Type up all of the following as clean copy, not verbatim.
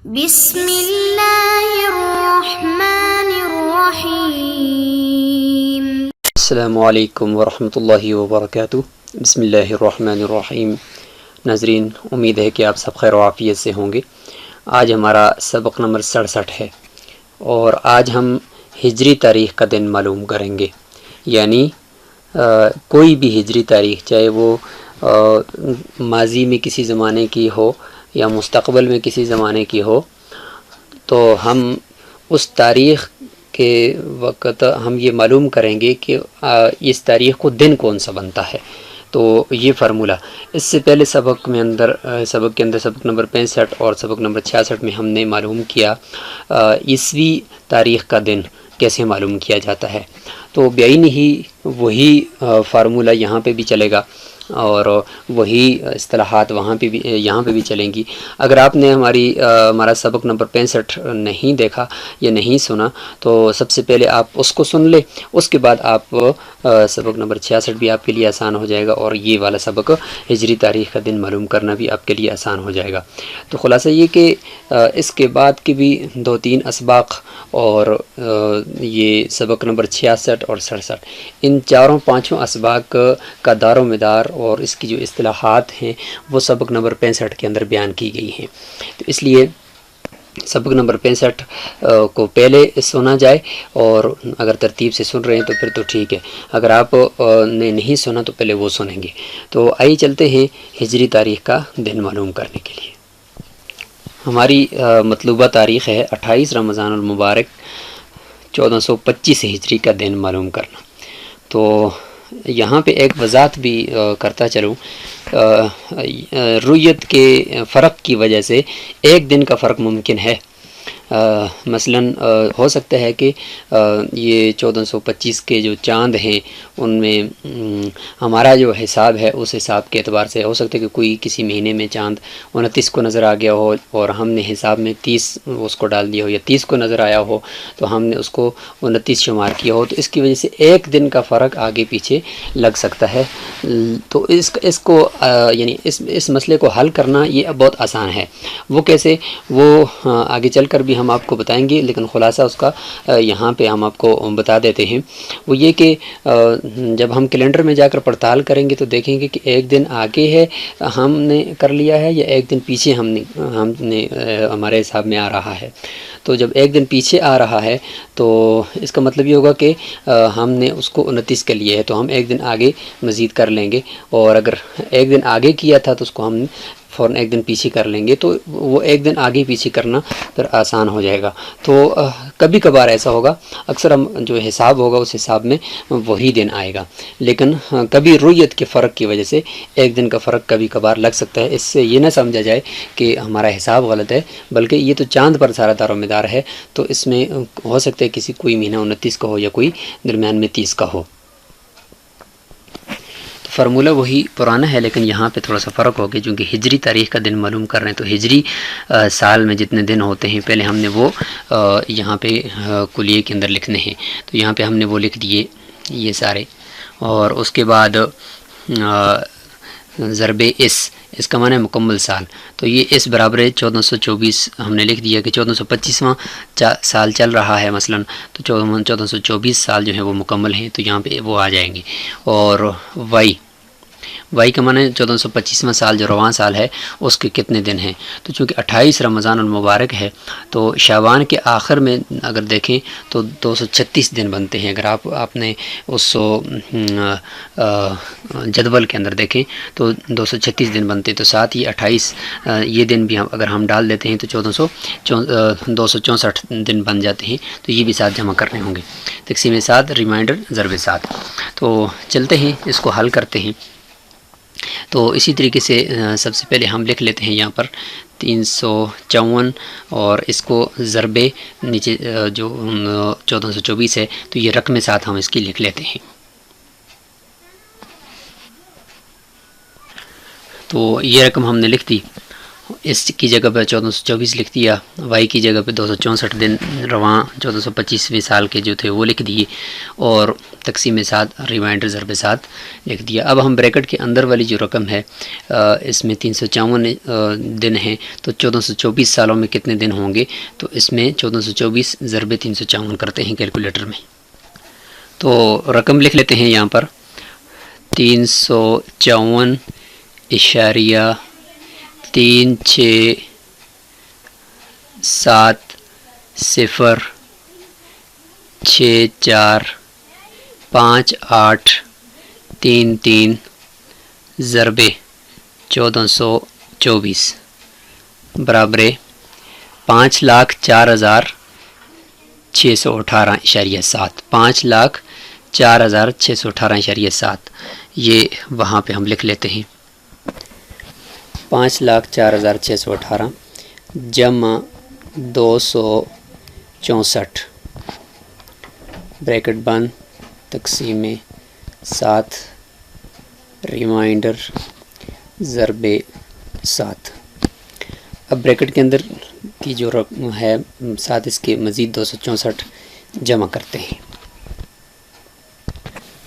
بسم اللہ الرحمن الرحیم۔ السلام علیکم ورحمۃ اللہ وبرکاتہ۔ بسم اللہ الرحمن الرحیم۔ ناظرین، امید ہے کہ آپ سب خیر و عافیت سے ہوں گے۔ آج ہمارا سبق نمبر 67 ہے اور آج ہم ہجری تاریخ کا دن معلوم کریں گے، یعنی کوئی بھی ہجری تاریخ، چاہے وہ ماضی میں کسی زمانے کی ہو یا مستقبل میں کسی زمانے کی ہو، تو ہم اس تاریخ کے وقت ہم یہ معلوم کریں گے کہ اس تاریخ کو دن کون سا بنتا ہے۔ تو یہ فارمولہ اس سے پہلے سبق کے اندر سبق نمبر 65 اور سبق نمبر 66 میں ہم نے معلوم کیا عیسوی تاریخ کا دن کیسے معلوم کیا جاتا ہے۔ تو بعین ہی وہی فارمولہ یہاں پہ بھی چلے گا اور وہی اصطلاحات یہاں پہ بھی چلیں گی۔ اگر آپ نے ہمارا سبق نمبر 65 نہیں دیکھا یا نہیں سنا تو سب سے پہلے آپ اس کو سن لیں، اس کے بعد آپ سبق نمبر 66 بھی آپ کے لیے آسان ہو جائے گا اور یہ والا سبق ہجری تاریخ کا دن معلوم کرنا بھی آپ کے لیے آسان ہو جائے گا۔ تو خلاصہ یہ کہ اس کے بعد کے بھی 2-3 اسباق اور یہ سبق نمبر 66 اور 67، ان 4-5 اسباق کا دار و مدار اور اس کی جو اصطلاحات ہیں وہ سبق نمبر 65 کے اندر بیان کی گئی ہیں۔ تو اس لیے سبق نمبر 65 کو پہلے سنا جائے، اور اگر ترتیب سے سن رہے ہیں تو پھر تو ٹھیک ہے، اگر آپ نے نہیں سنا تو پہلے وہ سنیں گے۔ تو آئیے چلتے ہیں ہجری تاریخ کا دن معلوم کرنے کے لیے۔ ہماری مطلوبہ تاریخ ہے 28 رمضان المبارک 1425 ہجری کا دن معلوم کرنا۔ تو یہاں پہ ایک وضاحت بھی کرتا چلوں، رویت کے فرق کی وجہ سے ایک دن کا فرق ممکن ہے۔ مثلا ہو سکتا ہے کہ یہ 1425 کے جو چاند ہیں ان میں ہمارا جو حساب ہے اس حساب کے اعتبار سے ہو سکتا ہے کہ کوئی کسی مہینے میں چاند 29 کو نظر آ گیا ہو اور ہم نے حساب میں 30 اس کو ڈال دیا ہو، یا 30 کو نظر آیا ہو تو ہم نے اس کو 29 شمار کیا ہو، تو اس کی وجہ سے ایک دن کا فرق آگے پیچھے لگ سکتا ہے۔ تو اس کو یعنی اس مسئلے کو حل کرنا یہ بہت آسان ہے۔ وہ کیسے، وہ آگے چل کر بھی ہم آپ کو بتائیں گے، لیکن خلاصہ اس کا یہاں پہ ہم آپ کو بتا دیتے ہیں۔ وہ یہ کہ جب ہم کیلنڈر میں جا کر پڑتال کریں گے تو دیکھیں گے کہ ایک دن آگے ہے ہم نے کر لیا ہے یا ایک دن پیچھے ہم نے ہمارے حساب میں آ رہا ہے۔ تو جب ایک دن پیچھے آ رہا ہے تو اس کا مطلب یہ ہوگا کہ ہم نے اس کو 29 کے لیے ہے تو ہم ایک دن آگے مزید کر لیں گے، اور اگر ایک دن آگے کیا تھا تو اس کو ہم فوراً ایک دن پیچھے کر لیں گے، تو وہ ایک دن آگے پیچھے کرنا پھر آسان ہو جائے گا۔ تو کبھی کبھار ایسا ہوگا، اکثر ہم جو حساب ہوگا اس حساب میں وہی دن آئے گا، لیکن کبھی رویت کے فرق کی وجہ سے ایک دن کا فرق کبھی کبھار لگ سکتا ہے۔ اس سے یہ نہ سمجھا جائے کہ ہمارا حساب غلط ہے، بلکہ یہ تو چاند پر سارا دار و مدار ہے، تو اس میں ہو سکتا ہے کوئی مہینہ 29 کا ہو یا کوئی درمیان میں 30 کا ہو۔ فارمولہ وہی پرانا ہے، لیکن یہاں پہ تھوڑا سا فرق ہو گیا، چونکہ ہجری تاریخ کا دن معلوم کر رہے ہیں تو ہجری سال میں جتنے دن ہوتے ہیں پہلے ہم نے وہ یہاں پہ کلیے کے اندر لکھنے ہیں۔ تو یہاں پہ ہم نے وہ لکھ دیے یہ سارے، اور اس کے بعد ضرب اس کا معنی ہے مکمل سال، تو یہ اس برابر ہے 1424 ہم نے لکھ دیا کہ 1425واں سال چل رہا ہے مثلا، تو 1424 سال جو ہیں وہ مکمل ہیں، تو یہاں پہ وہ آ جائیں گے۔ اور وائی کا معنی ہے 1425واں سال جو رواں سال ہے اس کے کتنے دن ہیں، تو چونکہ 28 رمضان المبارک ہے تو شعبان کے آخر میں اگر دیکھیں تو 236 دن بنتے ہیں۔ اگر آپ نے اس جدول کے اندر دیکھیں تو 236 دن بنتے ہیں، تو ساتھ ہی 28 یہ دن بھی اگر ہم ڈال دیتے ہیں تو 264 دن بن جاتے ہیں، تو یہ بھی ساتھ جمع کرنے ہوں گے۔ تقسیم 7 ریمائنڈر ضرب 7۔ تو چلتے ہیں اس کو حل کرتے ہیں۔ تو اسی طریقے سے سب سے پہلے ہم لکھ لیتے ہیں یہاں پر 354 اور اس کو ضرب نیچے جو 1424 ہے تو یہ رقم 7 ہم اس کی لکھ لیتے ہیں۔ تو یہ رقم ہم نے لکھ دی، اس کی جگہ پہ 1424 لکھ دیا، وائی کی جگہ پہ 264 دن رواں 1425ویں سال کے جو تھے وہ لکھ دیے، اور تقسیم 7 ریمائنڈر ضرب 7 لکھ دیا۔ اب ہم بریکٹ کے اندر والی جو رقم ہے اس میں 354 دن ہیں، تو 1424 سالوں میں کتنے دن ہوں گے؟ تو اس میں 1424 ضرب 354 کرتے ہیں کیلکولیٹر میں، تو رقم لکھ لیتے ہیں یہاں پر 363,64,58,33 ضرب 1424 برابر 5,04,618.7 5,04,618.7 یہ وہاں پہ ہم لکھ لیتے ہیں 5,04,618 جمع 264 بریکٹ بند تقسیم 7 ریمائنڈر ضرب 7۔ اب بریکٹ کے اندر کی جو رقم ہے 7 اس کے مزید 264 جمع کرتے ہیں،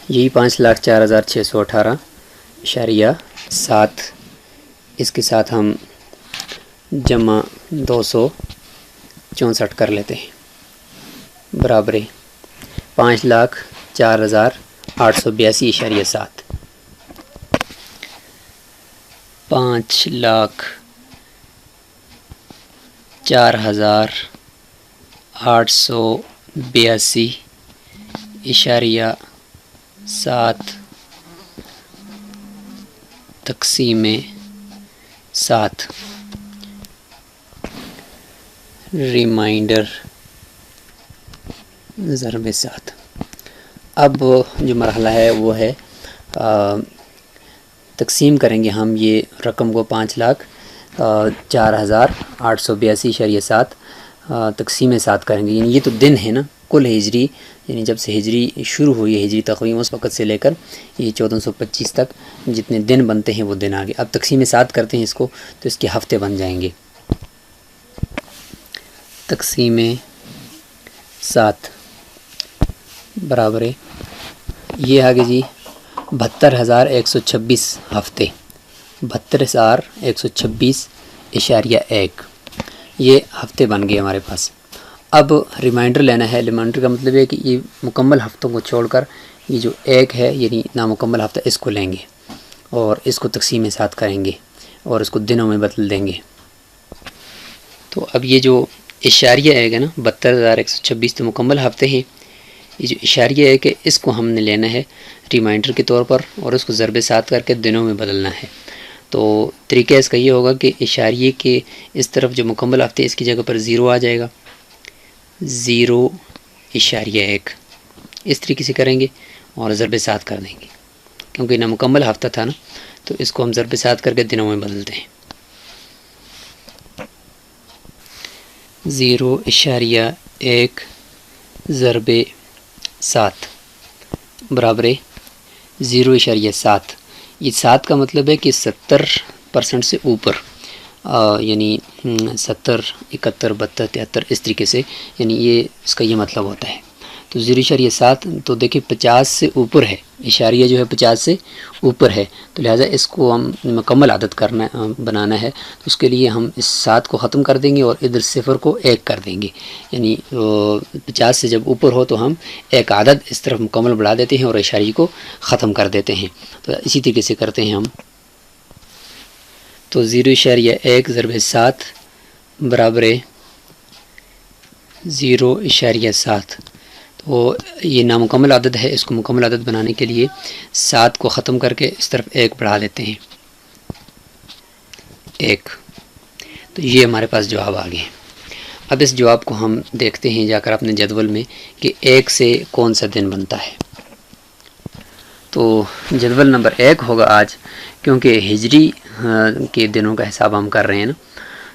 یہی 5,04,618.7 اس کے ساتھ ہم جمع 264 کر لیتے ہیں برابر 5,04,882.7 5,04,882.7 تقسیم 7 ریمائنڈر ضرب 7۔ اب جو مرحلہ ہے وہ ہے تقسیم کریں گے ہم یہ رقم کو 5,04,882.7 تقسیم 7 کریں گے، یعنی یہ تو دن ہے نا کل ہجری، یعنی جب سے ہجری شروع ہوئی ہے ہجری تقویم اس وقت سے لے کر یہ 1425 تک جتنے دن بنتے ہیں وہ دن آگے۔ اب تقسیم 7 کرتے ہیں اس کو تو اس کے ہفتے بن جائیں گے، تقسیم 7 برابر یہ آگے جی 72,126 ہفتے 72,126.1 یہ ہفتے بن گئے ہمارے پاس۔ اب ریمائنڈر لینا ہے، ریمائنڈر کا مطلب ہے کہ یہ مکمل ہفتوں کو چھوڑ کر یہ جو 1 ہے یعنی نامکمل ہفتہ اس کو لیں گے اور اس کو تقسیم 7 کریں گے اور اس کو دنوں میں بدل دیں گے۔ تو اب یہ جو اشاریہ ہے گا نا 72,126 تو مکمل ہفتے ہیں، یہ جو اشاریہ ہے کہ اس کو ہم نے لینا ہے ریمائنڈر کے طور پر اور اس کو ضرب 7 کر کے دنوں میں بدلنا ہے۔ تو طریقہ اس کا یہ ہوگا کہ اشاریے کے اس طرف جو مکمل ہفتے اس کی جگہ پر 0 آ جائے گا، 0.1 اس طریقے سے کریں گے اور ضرب 7 کر دیں گے، کیونکہ نامکمل ہفتہ تھا نا تو اس کو ہم ضرب 7 کر کے دنوں میں بدلتے ہیں۔ 0.1 ضرب 7 برابر 0.7۔ یہ 7 کا مطلب ہے کہ 70% سے اوپر، یعنی 70 71 72 73 اس طریقے سے، یعنی یہ اس کا یہ مطلب ہوتا ہے۔ تو 0.7 تو دیکھیں 50 سے اوپر ہے، اشاریہ جو ہے 50 سے اوپر ہے، تو لہٰذا اس کو ہم مکمل عدد بنانا ہے، تو اس کے لیے ہم اس 7 کو ختم کر دیں گے اور ادھر 0 کو 1 کر دیں گے، یعنی 50 سے جب اوپر ہو تو ہم ایک عدد اس طرف مکمل بڑھا دیتے ہیں اور اشاریہ کو ختم کر دیتے ہیں۔ تو اسی طریقے سے کرتے ہیں ہم، تو 0.1 ضرب 7 برابر 0.7۔ تو یہ نامکمل عدد ہے، اس کو مکمل عدد بنانے کے لیے 7 کو ختم کر کے اس طرف 1 بڑھا لیتے ہیں، 1۔ تو یہ ہمارے پاس جواب آ گئے۔ اب اس جواب کو ہم دیکھتے ہیں جا کر اپنے جدول میں کہ 1 سے کون سا دن بنتا ہے۔ تو جدول نمبر 1 ہوگا آج، کیونکہ ہجری کے دنوں کا حساب ہم کر رہے ہیں نا،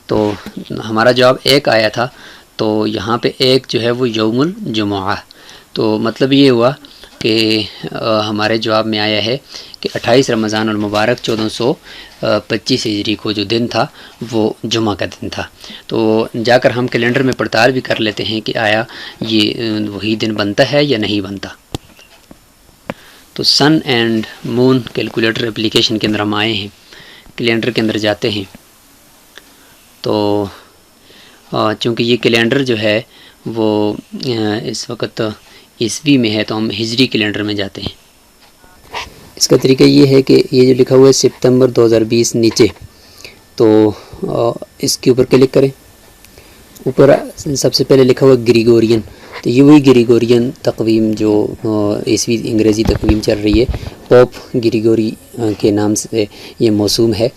تو ہمارا جواب 1 آیا تھا، تو یہاں پہ 1 جو ہے وہ یوم الجمعہ، تو مطلب یہ ہوا کہ ہمارے جواب میں آیا ہے کہ 28 رمضان المبارک 1425 ہجری کو جو دن تھا وہ جمعہ کا دن تھا۔ تو جا کر ہم کیلنڈر میں پڑتال بھی کر لیتے ہیں کہ آیا یہ وہی دن بنتا ہے یا نہیں بنتا۔ تو سن اینڈ مون کیلکولیٹر اپلیکیشن کے اندر ہم آئے ہیں، کیلنڈر کے اندر جاتے ہیں. تو چونکہ یہ کیلنڈر جو ہے وہ اس وقت عیسوی میں ہے تو ہم ہجری کیلنڈر میں جاتے ہیں. اس کا طریقہ یہ ہے کہ یہ جو لکھا ہوا ہے ستمبر 2020 نیچے، تو اس کے اوپر کلک کریں. اوپر سب سے پہلے لکھا ہوا ہے گریگورین، تو یہ وہی گریگورین تقویم جو عیسوی انگریزی تقویم چل رہی ہے، پوپ گریگوری کے نام سے یہ موسوم ہے،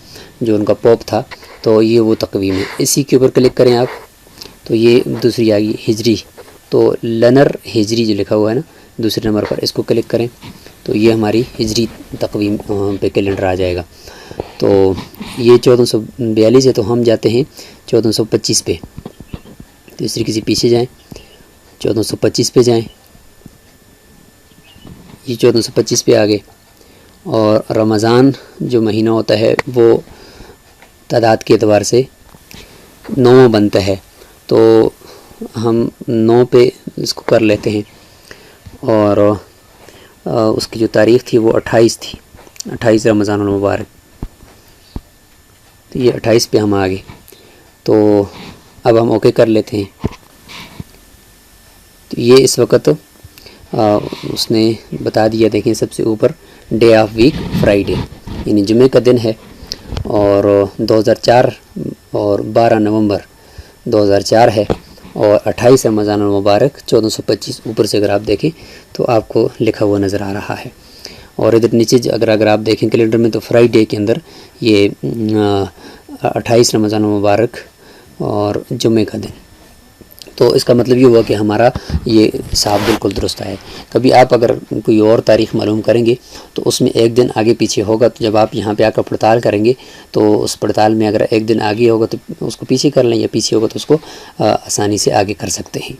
جو ان کا پوپ تھا، تو یہ وہ تقویم ہے. اسی کے اوپر کلک کریں آپ، تو یہ دوسری آ گئی ہجری. تو لنر ہجری جو لکھا ہوا ہے نا دوسرے نمبر پر، اس کو کلک کریں تو یہ ہماری ہجری تقویم پہ کیلنڈر آ جائے گا. تو یہ 1442 ہے تو ہم جاتے ہیں 1425 پہ. تو اس طریقے سے پیچھے جائیں، 1425 پہ جائیں، یہ 1425 پہ آگے. اور رمضان جو مہینہ ہوتا ہے وہ تعداد کے اعتبار سے 9 بنتا ہے، تو ہم 9 پہ اس کو کر لیتے ہیں. اور اس کی جو تاریخ تھی وہ 28 تھی، 28 رمضان المبارک. تو یہ 28 پہ ہم آگے. تو اب ہم اوکے کر لیتے ہیں. تو یہ اس وقت اس نے بتا دیا، دیکھیں سب سے اوپر ڈے آف ویک فرائیڈے، یعنی جمعہ کا دن ہے، اور 2004 اور 12 نومبر 2004 ہے، اور 28 رمضان المبارک 1425 اوپر سے اگر آپ دیکھیں تو آپ کو لکھا ہوا نظر آ رہا ہے. اور ادھر نیچے اگر آپ دیکھیں کیلنڈر میں تو فرائیڈے کے اندر یہ 28 رمضان المبارک اور جمعے کا دن. تو اس کا مطلب یہ ہوا کہ ہمارا یہ حساب بالکل درست ہے. کبھی آپ اگر کوئی اور تاریخ معلوم کریں گے تو اس میں ایک دن آگے پیچھے ہوگا، تو جب آپ یہاں پہ آ کر پڑتال کریں گے تو اس پڑتال میں اگر ایک دن آگے ہوگا تو اس کو پیچھے کر لیں، یا پیچھے ہوگا تو اس کو آسانی سے آگے کر سکتے ہیں.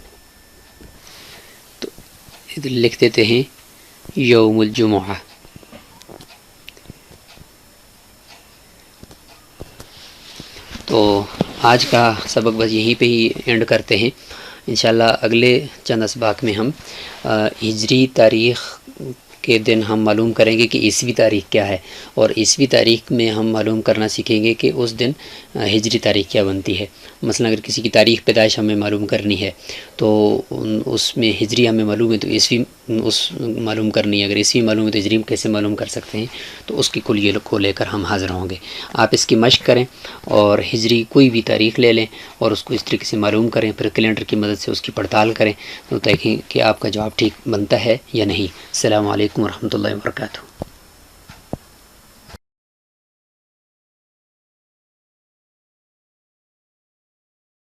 تو ادھر لکھ دیتے ہیں یوم الجمعہ. تو آج کا سبق بس یہیں پہ ہی اینڈ کرتے ہیں. انشاءاللہ اگلے چند اسباق میں ہم ہجری تاریخ کے دن ہم معلوم کریں گے کہ عیسوی تاریخ کیا ہے، اور عیسوی تاریخ میں ہم معلوم کرنا سیکھیں گے کہ اس دن ہجری تاریخ کیا بنتی ہے. مثلا اگر کسی کی تاریخ پیدائش ہمیں معلوم کرنی ہے تو اس میں ہجری ہمیں معلوم ہے تو عیسوی اس معلوم کرنی ہے. اگر عیسوی معلوم ہے تو ہجری کیسے معلوم کر سکتے ہیں؟ تو اس کی کلیے کو لے کر ہم حاضر ہوں گے. آپ اس کی مشق کریں اور ہجری کوئی بھی تاریخ لے لیں اور اس کو اس طریقے سے معلوم کریں، پھر کیلنڈر کی مدد سے اس کی پڑتال کریں تو دیکھیں کہ آپ کا جواب ٹھیک بنتا ہے یا نہیں. السلام علیکم ورحمۃ اللہ وبرکاتہ.